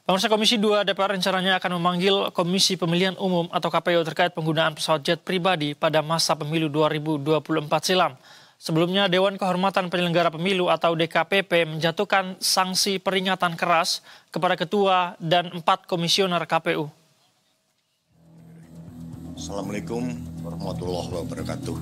Pemirsa, Komisi 2 DPR rencananya akan memanggil Komisi Pemilihan Umum atau KPU terkait penggunaan pesawat jet pribadi pada masa pemilu 2024 silam. Sebelumnya, Dewan Kehormatan Penyelenggara Pemilu atau DKPP menjatuhkan sanksi peringatan keras kepada Ketua dan 4 komisioner KPU. Assalamualaikum warahmatullahi wabarakatuh.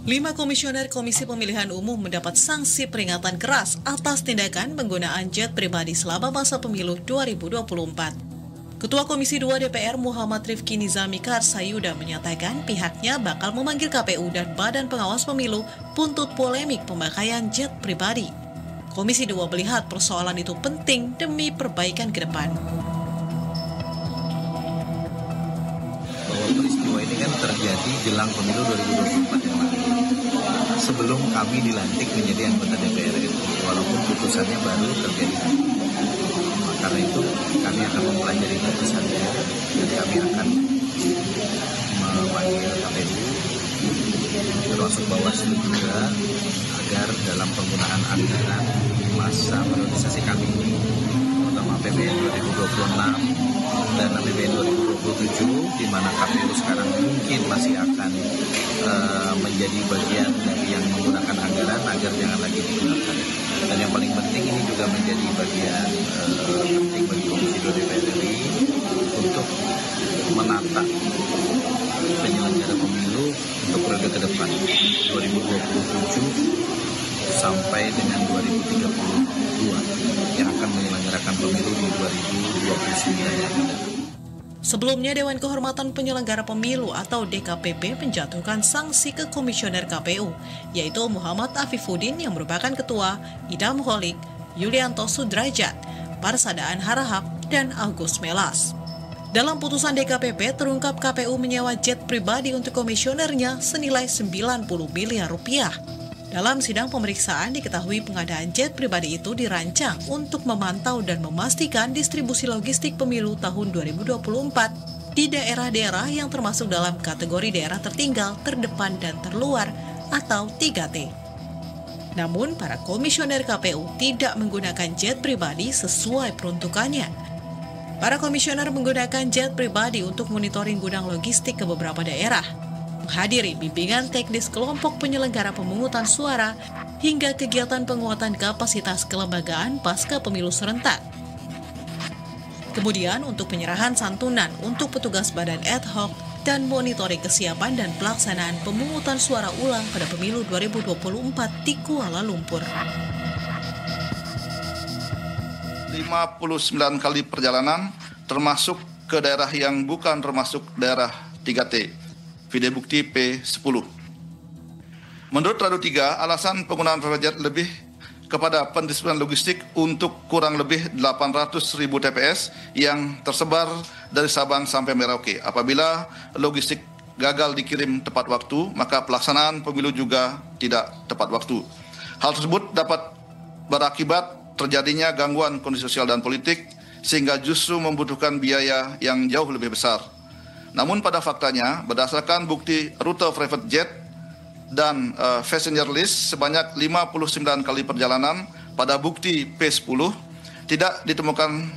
5 komisioner Komisi Pemilihan Umum mendapat sanksi peringatan keras atas tindakan penggunaan jet pribadi selama masa pemilu 2024. Ketua Komisi 2 DPR Muhammad Rifki Nizami Karsayuda menyatakan pihaknya bakal memanggil KPU dan Badan Pengawas Pemilu buntut polemik pemakaian jet pribadi. Komisi 2 melihat persoalan itu penting demi perbaikan ke depan. Bahwa peristiwa ini kan terjadi jelang pemilu 2024 yang lalu. Sebelum kami dilantik menjadi anggota DPR itu, walaupun putusannya baru terjadi nanti. Karena itu kami akan mempelajari putusannya dan kami akan memanggil KPU termasuk Bawaslu juga agar dalam penggunaan anggaran masa periodisasi kami ini, terutama APBN 2026 dan APBN 2027, di mana KPU sekarang mungkin masih akan menjadi bagian dari yang menggunakan anggaran agar jangan lagi digunakan. Dan yang paling penting ini juga menjadi bagian penting bagi Komisi 2 DPR RI untuk menata penyelenggara pemilu untuk periode ke depan 2027 sampai dengan 2032 yang akan menyelenggarakan pemilu di 2029 yang ada. Sebelumnya, Dewan Kehormatan Penyelenggara Pemilu atau DKPP menjatuhkan sanksi ke komisioner KPU, yaitu Muhammad Afifuddin yang merupakan ketua, Idam Holik, Yulianto Sudrajat, Parsadaan Harahap, dan Agus Melas. Dalam putusan DKPP terungkap KPU menyewa jet pribadi untuk komisionernya senilai 90 miliar rupiah. Dalam sidang pemeriksaan diketahui pengadaan jet pribadi itu dirancang untuk memantau dan memastikan distribusi logistik pemilu tahun 2024 di daerah-daerah yang termasuk dalam kategori daerah tertinggal, terdepan, dan terluar atau 3T. Namun, para komisioner KPU tidak menggunakan jet pribadi sesuai peruntukannya. Para komisioner menggunakan jet pribadi untuk monitoring gudang logistik ke beberapa daerah, menghadiri bimbingan teknis kelompok penyelenggara pemungutan suara, hingga kegiatan penguatan kapasitas kelembagaan pasca pemilu serentak. Kemudian untuk penyerahan santunan untuk petugas badan ad hoc dan monitoring kesiapan dan pelaksanaan pemungutan suara ulang pada pemilu 2024 di Kuala Lumpur. 59 kali perjalanan termasuk ke daerah yang bukan termasuk daerah 3T. Video bukti P10. Menurut Radu 3, alasan penggunaan private jet lebih kepada pendistribusian logistik untuk kurang lebih 800.000 TPS yang tersebar dari Sabang sampai Merauke. Apabila logistik gagal dikirim tepat waktu, maka pelaksanaan pemilu juga tidak tepat waktu. Hal tersebut dapat berakibat terjadinya gangguan kondisi sosial dan politik, sehingga justru membutuhkan biaya yang jauh lebih besar. Namun pada faktanya, berdasarkan bukti rute private jet dan passenger list sebanyak 59 kali perjalanan pada bukti P10, tidak ditemukan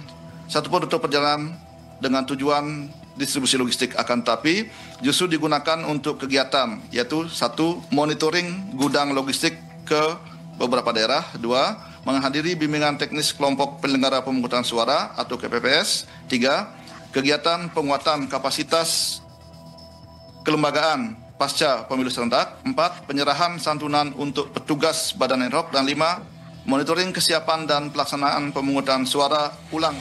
satupun rute perjalanan dengan tujuan distribusi logistik, akan tetapi justru digunakan untuk kegiatan, yaitu 1. Monitoring gudang logistik ke beberapa daerah, 2. Menghadiri bimbingan teknis kelompok penyelenggara pemungutan suara atau KPPS, 3. Kegiatan penguatan kapasitas kelembagaan pasca pemilu serentak, 4. Penyerahan santunan untuk petugas badan ad hoc, dan 5. Monitoring kesiapan dan pelaksanaan pemungutan suara ulang.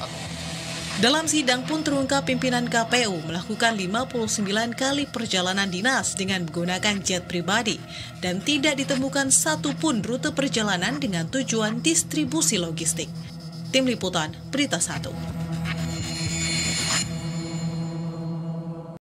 Dalam sidang pun terungkap pimpinan KPU melakukan 59 kali perjalanan dinas dengan menggunakan jet pribadi dan tidak ditemukan satupun rute perjalanan dengan tujuan distribusi logistik. Tim Liputan, Berita 1.